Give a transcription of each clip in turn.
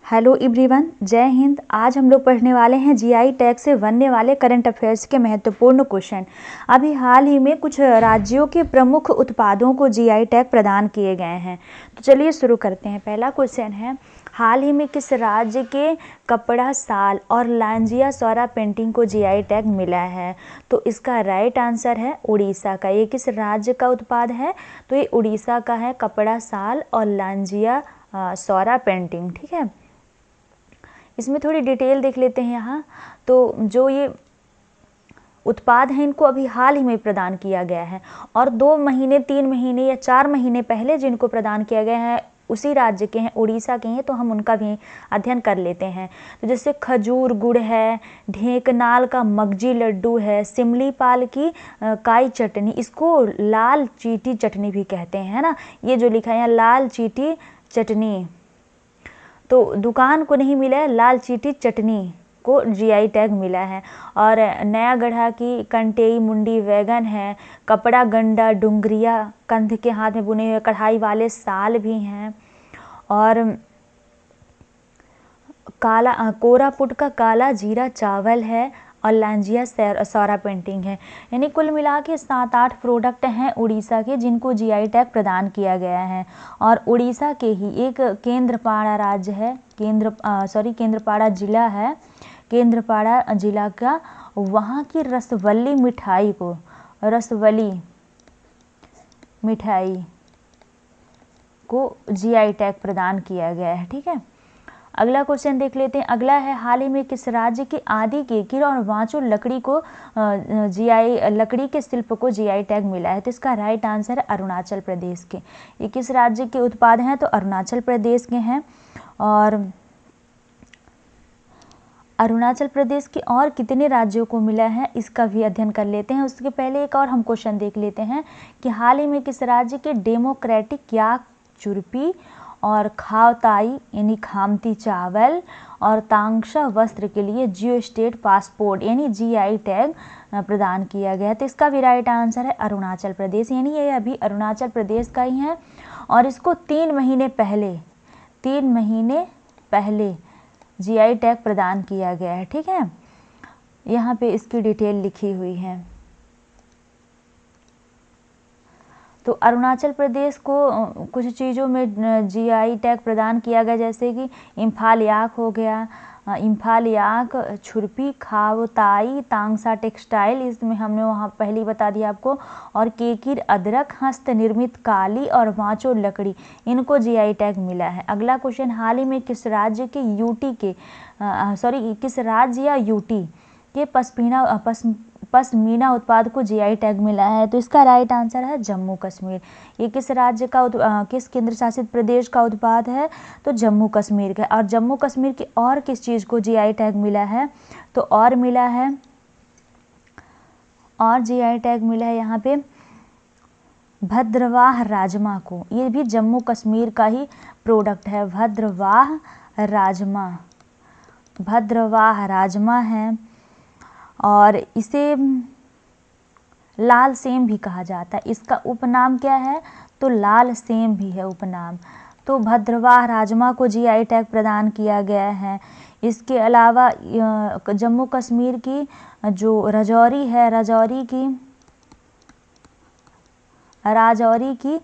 Hello everyone, जय हिंद। आज हम लोग पढ़ने वाले हैं जीआई टैग से बनने वाले करंट अफेयर्स के महत्वपूर्ण क्वेश्चन। अभी हाल ही में कुछ राज्यों के प्रमुख उत्पादों को जीआई टैग प्रदान किए गए हैं। तो चलिए शुरू करते हैं। पहला क्वेश्चन है, हाल ही में किस राज्य के कपड़ा साल और लांजिया सौरा पेंटिंग को जीआई टैग मिला है? तो इसका राइट आंसर है उड़ीसा का। ये किस राज्य का उत्पाद है? तो ये उड़ीसा का है, कपड़ा साल और लांजिया सौरा पेंटिंग। ठीक है, इसमें थोड़ी डिटेल देख लेते हैं यहाँ। तो जो ये उत्पाद हैं इनको अभी हाल ही में प्रदान किया गया है, और 2 महीने 3 महीने या 4 महीने पहले जिनको प्रदान किया गया है उसी राज्य के हैं, उड़ीसा के हैं। तो हम उनका भी अध्ययन कर लेते हैं। तो जैसे खजूर गुड़ है, ढेंकनाल का मगजी लड्डू है, सिमलीपाल की काई चटनी, इसको लाल चीटी चटनी भी कहते हैं, है ना। ये जो लिखा है यहाँ लाल चीटी चटनी, तो दुकान को नहीं मिला है, लाल चीटी चटनी को जीआई टैग मिला है। और नयागढ़ा की कंटेई मुंडी वैगन है, कपड़ा गंडा डुंगरिया कंध के हाथ में बुने हुए कढ़ाई वाले साल भी हैं, और काला कोरापुट का काला जीरा चावल है, और लांजिया सौरा पेंटिंग है। यानी कुल मिला के 7-8 प्रोडक्ट हैं उड़ीसा के जिनको जीआई टैग प्रदान किया गया है। और उड़ीसा के ही एक केंद्रपाड़ा राज्य है, केंद्रपाड़ा जिला है, केंद्रपाड़ा जिला का, वहाँ की रसवली मिठाई को जीआई टैग प्रदान किया गया है। ठीक है, अगला क्वेश्चन देख लेते हैं। अगला है, हाल ही में किस राज्य की आदि केकिर और वांचो लकड़ी को लकड़ी के शिल्प को जीआई टैग मिला है? तो इसका राइट आंसर है अरुणाचल प्रदेश के। ये किस राज्य के उत्पाद हैं? तो अरुणाचल प्रदेश के हैं। और अरुणाचल प्रदेश के और कितने राज्यों को मिला है इसका भी अध्ययन कर लेते हैं। उसके पहले एक और हम क्वेश्चन देख लेते हैं कि हाल ही में किस राज्य के डेमोक्रेटिक याक चुरपी और खावताई यानी खामती चावल और तांगशा वस्त्र के लिए जियो स्टेट पासपोर्ट यानी जीआई टैग प्रदान किया गया है? तो इसका भी राइट आंसर है अरुणाचल प्रदेश। यानी ये अभी अरुणाचल प्रदेश का ही है, और इसको 3 महीने पहले जीआई टैग प्रदान किया गया है। ठीक है, यहाँ पे इसकी डिटेल लिखी हुई है। तो अरुणाचल प्रदेश को कुछ चीज़ों में जीआई टैग प्रदान किया गया, जैसे कि इम्फाल याक हो गया, इम्फाल याक, छुरपी, खावताई, तांगसा टेक्सटाइल, इसमें हमने वहाँ पहले बता दिया आपको, और केकिर अदरक, हस्त निर्मित काली और वांचो लकड़ी, इनको जीआई टैग मिला है। अगला क्वेश्चन, हाल ही में किस राज्य के किस राज्य या यूटी के पश्मीना उत्पाद को जीआई टैग मिला है? तो इसका राइट आंसर है जम्मू कश्मीर। ये किस राज्य का किस केंद्र शासित प्रदेश का उत्पाद है? तो जम्मू कश्मीर का। और जम्मू कश्मीर की और किस चीज़ को जीआई टैग मिला है? तो और जीआई टैग मिला है यहाँ पे भद्रवाह राजमा को। ये भी जम्मू कश्मीर का ही प्रोडक्ट है, भद्रवाह राजमा है। और इसे लाल सेम भी कहा जाता है। इसका उपनाम क्या है? तो लाल सेम भी है उपनाम। तो भद्रवाह राजमा को जीआई टैग प्रदान किया गया है। इसके अलावा जम्मू कश्मीर की जो राजौरी है, राजौरी की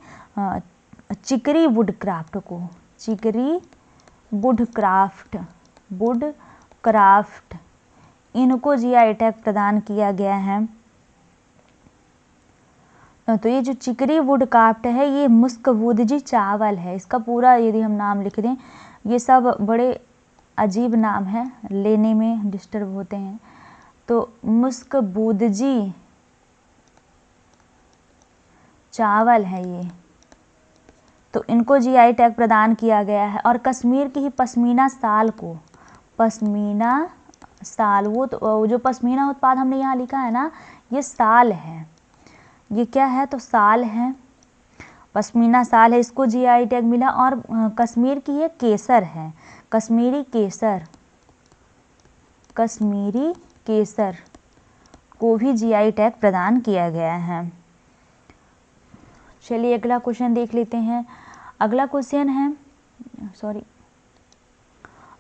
चिकरी वुड क्राफ्ट इनको जीआई टैग प्रदान किया गया है। तो ये जो चिकरी वुड क्राफ्ट है ये मुस्कबूदजी चावल है। इसका पूरा यदि हम नाम लिख दें, ये सब बड़े अजीब नाम है, लेने में डिस्टर्ब होते हैं। तो मुस्कबूदजी चावल है ये, तो इनको जीआई टैग प्रदान किया गया है। और कश्मीर की ही पश्मीना साल, वो जो पश्मीना उत्पाद हमने यहाँ लिखा है ना, ये साल है। ये क्या है? तो साल है, पश्मीना साल है, इसको जीआई टैग मिला। और कश्मीर की ये केसर है, कश्मीरी केसर को भी जीआई टैग प्रदान किया गया है। चलिए अगला क्वेश्चन देख लेते हैं। अगला क्वेश्चन है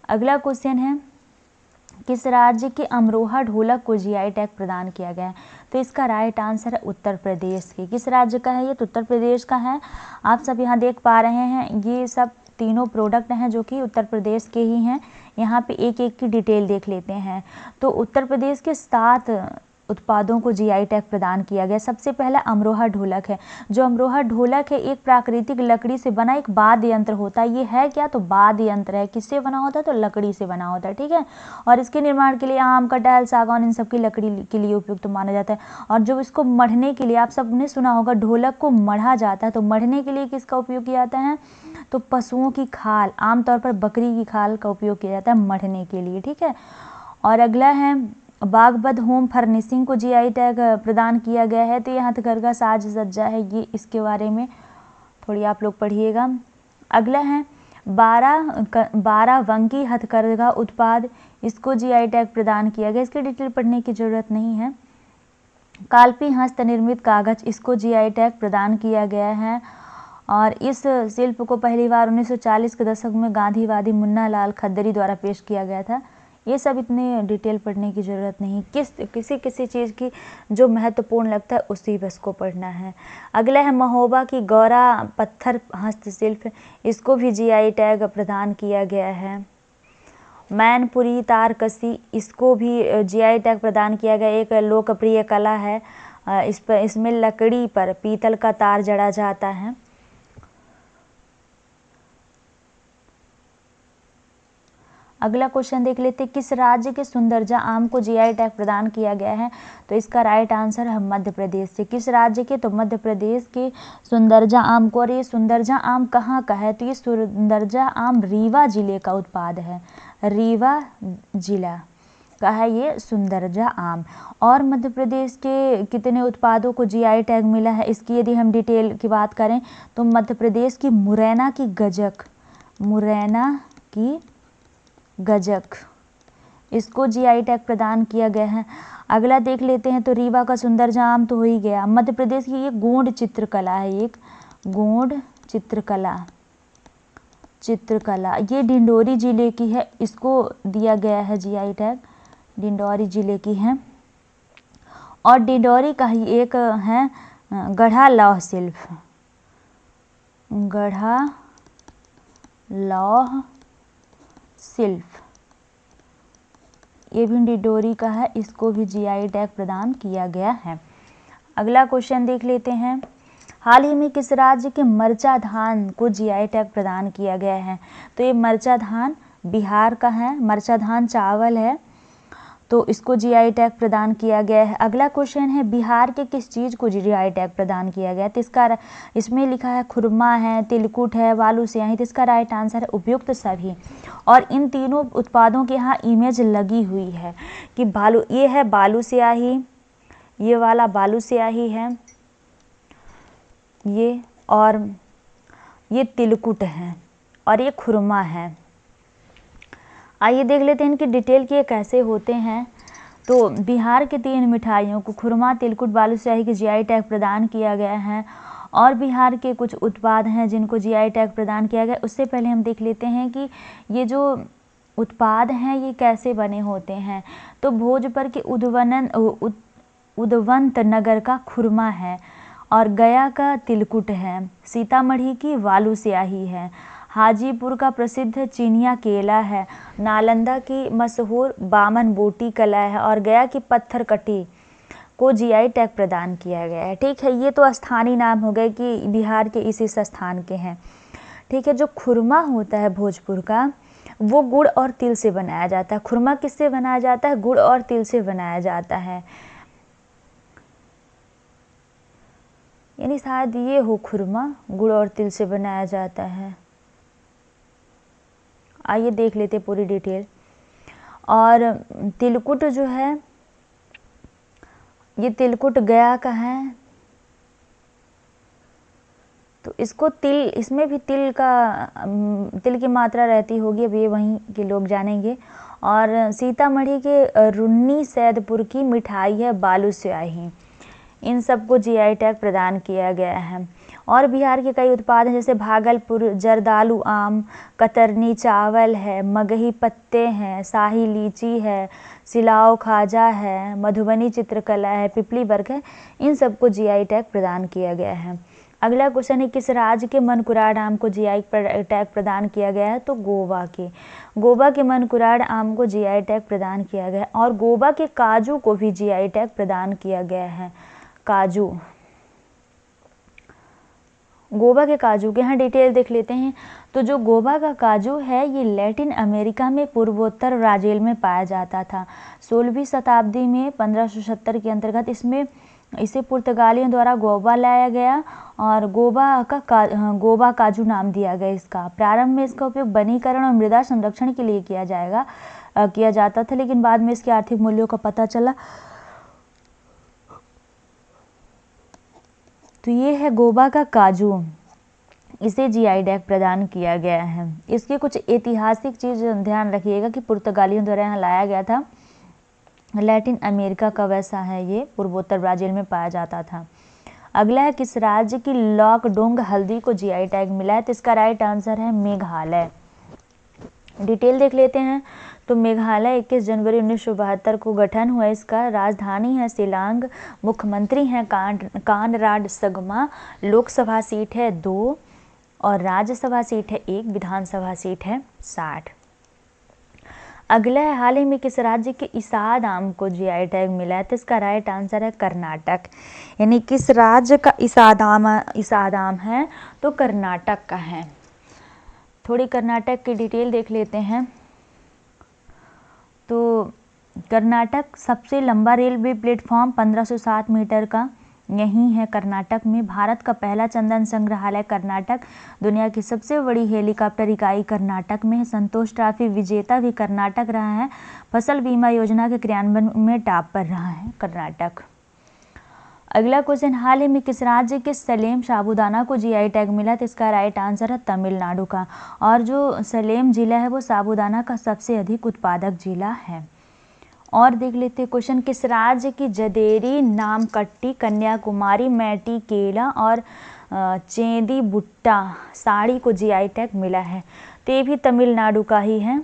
अगला क्वेश्चन है, किस राज्य के अमरोहा ढोलक को जीआई टैग प्रदान किया गया है? तो इसका राइट आंसर है उत्तर प्रदेश के। किस राज्य का है ये? तो उत्तर प्रदेश का है। आप सब यहाँ देख पा रहे हैं, ये सब तीनों प्रोडक्ट हैं जो कि उत्तर प्रदेश के ही हैं। यहाँ पे एक एक की डिटेल देख लेते हैं। तो उत्तर प्रदेश के 7 उत्पादों को जीआई टैग प्रदान किया गया। सबसे पहला अमरोहा ढोलक है। जो अमरोहा ढोलक है एक प्राकृतिक लकड़ी से बना एक वाद्य यंत्र होता है। ये है क्या? तो वाद्य यंत्र है। किससे बना होता है? तो लकड़ी से बना होता है, ठीक है। और इसके निर्माण के लिए आम, कटहल, सागौन इन सब की लकड़ी के लिए उपयुक्त माना जाता है। और जो इसको मढ़ने के लिए, आप सबने सुना होगा ढोलक को मढ़ा जाता है, तो मढ़ने के लिए किसका उपयोग किया जाता है? तो पशुओं की खाल, आमतौर पर बकरी की खाल का उपयोग किया जाता है मढ़ने के लिए, ठीक है। और अगला है बागबद होम फर्निशिंग को जीआई टैग प्रदान किया गया है। तो ये हथकरघा साज सज्जा है, ये इसके बारे में थोड़ी आप लोग पढ़िएगा। अगला है 12 वंकी हथकरघा उत्पाद, इसको जीआई टैग प्रदान किया गया। इसकी डिटेल पढ़ने की जरूरत नहीं है। काल्पी हस्त निर्मित कागज, इसको जीआई टैग प्रदान किया गया है। और इस शिल्प को पहली बार 1940 के दशक में गांधीवादी मुन्ना लाल खद्दरी द्वारा पेश किया गया था। ये सब इतने डिटेल पढ़ने की ज़रूरत नहीं, किसी चीज़ की जो महत्वपूर्ण लगता है उसी बस को पढ़ना है। अगला है महोबा की गौरा पत्थर हस्तशिल्प, इसको भी जीआई टैग प्रदान किया गया है। मैनपुरी तारकसी, इसको भी जीआई टैग प्रदान किया गया। एक लोकप्रिय कला है। इसमें लकड़ी पर पीतल का तार जड़ा जाता है। अगला क्वेश्चन देख लेते हैं, किस राज्य के सुंदरजा आम को जीआई टैग प्रदान किया गया है? तो इसका राइट आंसर है मध्य प्रदेश से। किस राज्य के? तो मध्य प्रदेश के सुंदरजा आम को। और ये सुंदरजा आम कहाँ का है? तो ये सुंदरजा आम रीवा जिले का उत्पाद है। रीवा जिला का है ये सुंदरजा आम। और मध्य प्रदेश के कितने उत्पादों को जीआई टैग मिला है, इसकी यदि हम डिटेल की बात करें तो मध्य प्रदेश की मुरैना की गजक, मुरैना की गजक, इसको जीआई टैग प्रदान किया गया है। अगला देख लेते हैं, तो रीवा का सुंदरजा आम तो हो ही गया। मध्य प्रदेश की ये गोंड चित्रकला है, एक गोंड चित्रकला ये डिंडोरी जिले की है, इसको दिया गया है जीआई टैग, डिंडोरी जिले की है। और डिंडोरी का ही एक है गढ़ा लौह शिल्प, गढ़ा लौह शिल्प, ये भी डिंडोरी का है, इसको भी जीआई टैग प्रदान किया गया है। अगला क्वेश्चन देख लेते हैं, हाल ही में किस राज्य के मरचा धान को जीआई टैग प्रदान किया गया है? तो ये मरचा धान बिहार का है। मरचा धान चावल है, तो इसको जीआई टैग प्रदान किया गया है। अगला क्वेश्चन है, बिहार के किस चीज़ को जीआई टैग प्रदान किया गया? तो इसमें लिखा है खुरमा है, तिलकुट है, बालू स्याही। तो इसका राइट आंसर है उपयुक्त सभी। और इन तीनों उत्पादों के यहाँ इमेज लगी हुई है कि ये है बालू स्याही, ये वाला बालू स्याही है ये, और ये तिलकुट है, और ये खुरमा है। आइए देख लेते हैं इनकी डिटेल कि ये कैसे होते हैं। तो बिहार के 3 मिठाइयों को खुरमा, तिलकुट, बालूशाही के जीआई टैग प्रदान किया गया है। और बिहार के कुछ उत्पाद हैं जिनको जीआई टैग प्रदान किया गया। उससे पहले हम देख लेते हैं कि ये जो उत्पाद हैं ये कैसे बने होते हैं। तो भोजपुर के उदवंत नगर का खुरमा है, और गया का तिलकुट है, सीतामढ़ी की बालूशाही है, हाजीपुर का प्रसिद्ध चिनिया केला है, नालंदा की मशहूर बामन बोटी कला है, और गया की पत्थर कटी को जीआई टैग प्रदान किया गया है। ठीक है, ये तो स्थानीय नाम हो गए कि बिहार के इस स्थान के हैं। ठीक है, जो खुरमा होता है भोजपुर का, वो गुड़ और तिल से बनाया जाता है। खुरमा किससे बनाया जाता है? गुड़ और तिल से बनाया जाता है। यानी शायद ये हो खुरमा, गुड़ और तिल से बनाया जाता है। आइए देख लेते पूरी डिटेल। और तिलकुट जो है, ये तिलकुट गया का है, तो इसको इसमें भी तिल की मात्रा रहती होगी, अब ये वहीं के लोग जानेंगे। और सीतामढ़ी के रुन्नी सैदपुर की मिठाई है बालूशाही। इन सबको जीआई टैग प्रदान किया गया है। और बिहार के कई उत्पाद हैं जैसे भागलपुर जर्दालू आम, कतरनी चावल है, मगही पत्ते हैं, शाही लीची है, सिलाव खाजा है, मधुबनी चित्रकला है, पिपली वर्क है। इन सबको जीआई टैग प्रदान किया गया है। अगला क्वेश्चन है किस राज्य के मनकुराड आम को जीआई टैग प्रदान किया गया है? तो गोवा के मनकुराड आम को जीआई टैग प्रदान किया गया है। और गोवा के काजू को भी जीआई टैग प्रदान किया गया है। काजू, गोवा के काजू के यहाँ डिटेल देख लेते हैं। तो जो गोवा का काजू है ये लैटिन अमेरिका में पूर्वोत्तर ब्राज़ील में पाया जाता था। 16वीं शताब्दी में 1570 के अंतर्गत इसे पुर्तगालियों द्वारा गोवा लाया गया और गोवा काजू नाम दिया गया इसका। प्रारंभ में इसका उपयोग वनीकरण और मृदा संरक्षण के लिए किया जाता था, लेकिन बाद में इसके आर्थिक मूल्यों का पता चला। तो ये है गोवा का काजू, इसे जीआई टैग प्रदान किया गया है। इसके कुछ ऐतिहासिक चीज ध्यान रखिएगा कि पुर्तगालियों द्वारा यहाँ लाया गया था। लैटिन अमेरिका का वैसा है, ये पूर्वोत्तर ब्राज़ील में पाया जाता था। अगला है किस राज्य की लॉकडोंग हल्दी को जीआई टैग मिला है? तो इसका राइट आंसर है मेघालय। डिटेल देख लेते हैं। तो मेघालय 21 जनवरी 1972 को गठन हुआ इसका। राजधानी है शिलांग, मुख्यमंत्री हैं कानराड संगमा, लोकसभा सीट है 2 और राज्यसभा सीट है 1, विधानसभा सीट है 60। अगला है हाल ही में किस राज्य के इसाद आम को जीआई टैग मिला है? तो इसका राइट आंसर है कर्नाटक। यानी किस राज्य का इसाद आम है? तो कर्नाटक का है। थोड़ी कर्नाटक की डिटेल देख लेते हैं। तो कर्नाटक सबसे लंबा रेलवे प्लेटफॉर्म 1507 मीटर का यही है कर्नाटक में। भारत का पहला चंदन संग्रहालय कर्नाटक, दुनिया की सबसे बड़ी हेलीकॉप्टर इकाई कर्नाटक में है। संतोष ट्रॉफी विजेता भी कर्नाटक रहा है। फसल बीमा योजना के क्रियान्वयन में टॉप पर रहा है कर्नाटक। अगला क्वेश्चन, हाल ही में किस राज्य के सलेम साबूदाना को जीआई टैग मिला? तो इसका राइट आंसर है तमिलनाडु का। और जो सलेम जिला है वो साबूदाना का सबसे अधिक उत्पादक जिला है। और देख लेते हैं क्वेश्चन, किस राज्य की जदेरी, नामकट्टी, कन्याकुमारी, मैटी केला और चेंदी बुट्टा साड़ी को जीआई टैग मिला है? तो ये भी तमिलनाडु का ही है,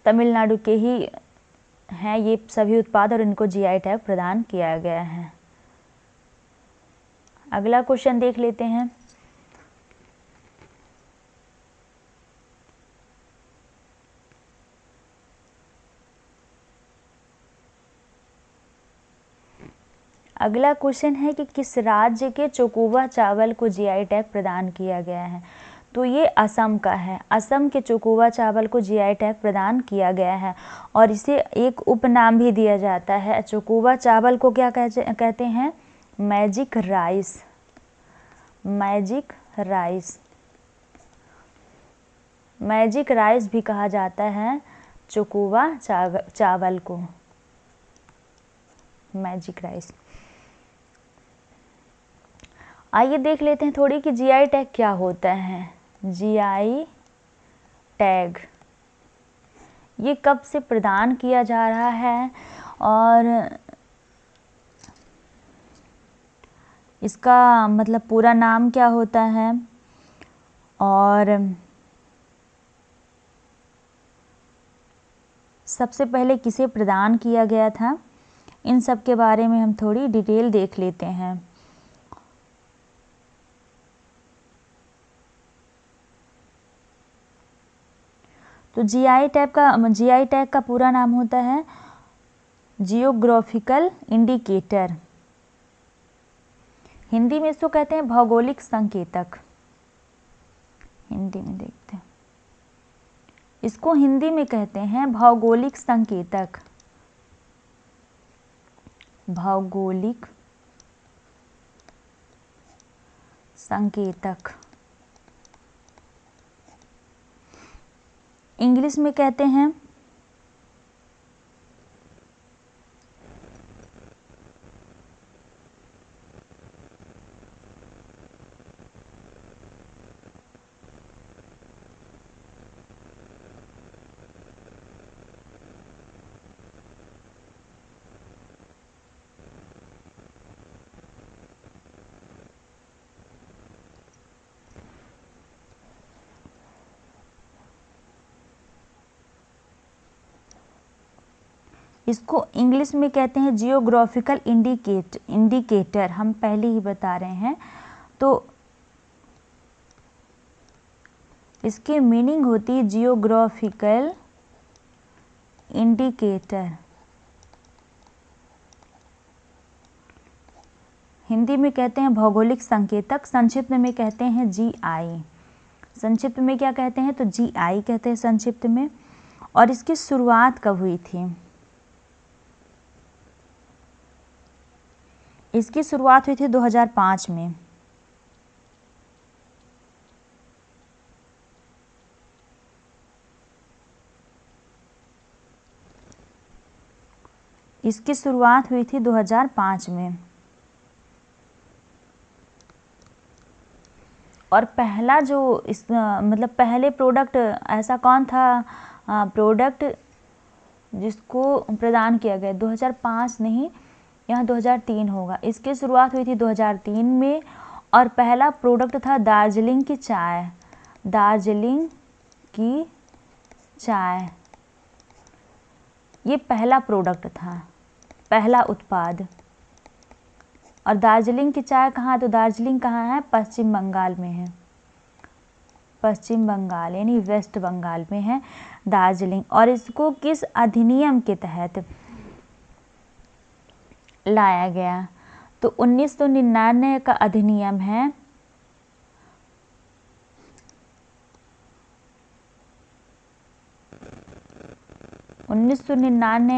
तमिलनाडु के ही हैं ये सभी उत्पाद और इनको जीआई टैग प्रदान किया गया है। अगला क्वेश्चन देख लेते हैं। अगला क्वेश्चन है कि किस राज्य के चोकोवा चावल को जीआई टैग प्रदान किया गया है? तो ये असम का है। असम के चोकोवा चावल को जीआई टैग प्रदान किया गया है और इसे एक उपनाम भी दिया जाता है। चोकोवा चावल को क्या कहते हैं? Magic rice. Magic rice, magic rice भी कहा जाता है चोकोवा चावल को, मैजिक राइस। आइए देख लेते हैं थोड़ी कि जीआई टैग क्या होता है। जीआई टैग ये कब से प्रदान किया जा रहा है और इसका मतलब पूरा नाम क्या होता है और सबसे पहले किसे प्रदान किया गया था, इन सब के बारे में हम थोड़ी डिटेल देख लेते हैं। तो जीआई टैग का पूरा नाम होता है जियोग्राफिकल इंडिकेटर। हिंदी में इसको कहते हैं भौगोलिक संकेतक। हिंदी में देखते हैं, इसको हिंदी में कहते हैं भौगोलिक संकेतक। भौगोलिक संकेतक इंग्लिश में कहते हैं इसको इंग्लिश में कहते हैं जियोग्राफिकल इंडिकेटर, हम पहले ही बता रहे हैं। तो इसकी मीनिंग होती है जियोग्राफिकल इंडिकेटर। हिंदी में कहते हैं भौगोलिक संकेतक, संक्षिप्त में कहते हैं जीआई। संक्षिप्त में क्या कहते हैं? तो जीआई कहते हैं संक्षिप्त में। और इसकी शुरुआत कब हुई थी? इसकी शुरुआत हुई थी 2005 में। इसकी शुरुआत हुई थी 2005 में। और पहला जो मतलब पहले प्रोडक्ट ऐसा कौन था प्रोडक्ट जिसको प्रदान किया गया? 2005 नहीं, यहाँ 2003 होगा। इसकी शुरुआत हुई थी 2003 में और पहला प्रोडक्ट था दार्जिलिंग की चाय। दार्जिलिंग की चाय ये पहला प्रोडक्ट था, पहला उत्पाद। और दार्जिलिंग की चाय कहाँ है? तो दार्जिलिंग कहाँ है? पश्चिम बंगाल में है। पश्चिम बंगाल यानी वेस्ट बंगाल में है दार्जिलिंग। और इसको किस अधिनियम के तहत लाया गया? तो 1999 का अधिनियम है।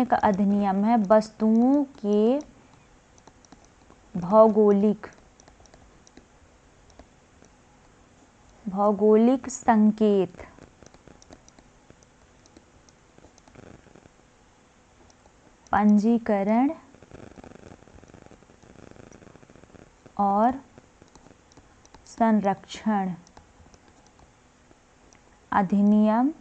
का अधिनियम है वस्तुओं के भौगोलिक संकेत पंजीकरण और संरक्षण अधिनियम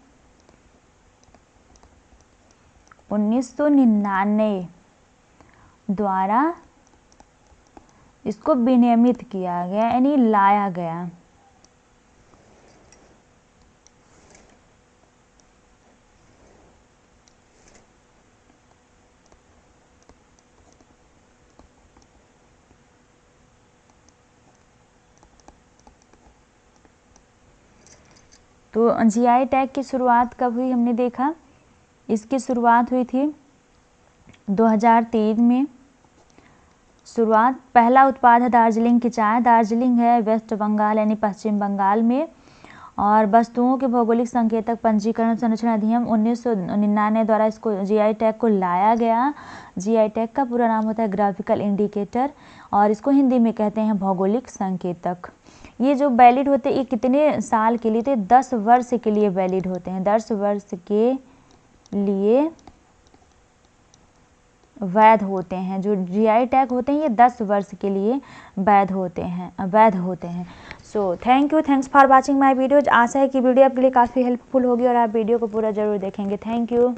1999 द्वारा इसको विनियमित किया गया यानी लाया गया। तो जीआई टैग की शुरुआत कब हुई हमने देखा? इसकी शुरुआत हुई थी 2003 में। शुरुआत पहला उत्पाद है दार्जिलिंग की चाय। दार्जिलिंग है वेस्ट बंगाल यानी पश्चिम बंगाल में। और वस्तुओं के भौगोलिक संकेतक पंजीकरण संरक्षण अधिनियम 1999 द्वारा इसको जीआई टैग को लाया गया। जीआई टैग का पूरा नाम होता है ग्राफिकल इंडिकेटर और इसको हिंदी में कहते हैं भौगोलिक संकेतक। ये जो वैलिड होते हैं ये कितने साल के लिए? 10 वर्ष के लिए वैलिड होते हैं। 10 वर्ष के लिए वैध होते हैं। जो जीआई टैग होते हैं ये 10 वर्ष के लिए वैध होते हैं। So thanks for watching my videos. आशा है कि वीडियो आपके लिए काफ़ी हेल्पफुल होगी और आप वीडियो को पूरा जरूर देखेंगे। Thank you.